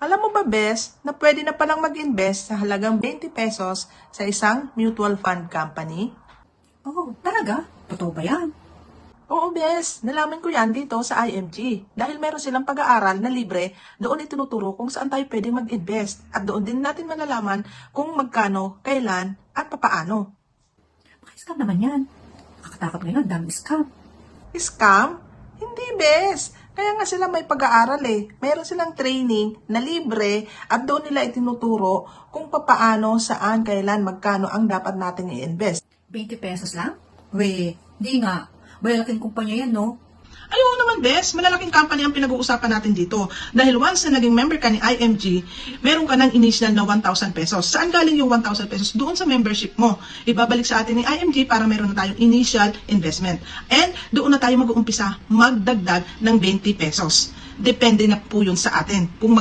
Alam mo ba, Bes, na pwede na palang mag-invest sa halagang 20 pesos sa isang mutual fund company? Oh, talaga? Totoo ba yan? Oo, Bes. Nalaman ko yan dito sa IMG. Dahil meron silang pag-aaral na libre, doon itinuturo kung saan tayo pwede mag-invest. At doon din natin malalaman kung magkano, kailan, at papaano. Maka-scam naman yan. Nakakatakot ngayon, daming scam. Scam? Hindi, Bes. Kaya nga sila may pag-aaral eh. Meron silang training na libre at doon nila itinuturo kung papaano, saan, kailan, magkano ang dapat natin i-invest. 20 pesos lang? We, di nga. Malalaking kumpanya yan, no? Ayaw naman, Bes. Malalaking company ang pinag-uusapan natin dito. Dahil once na naging member ka ni IMG, meron ka ng initial na 1,000 pesos. Saan galing yung 1,000 pesos? Doon sa membership mo. Ibabalik sa atin ni IMG para meron na tayong initial investment. And doon na tayo mag-uumpisa magdagdag ng 20 pesos. Depende na po yun sa atin. Kung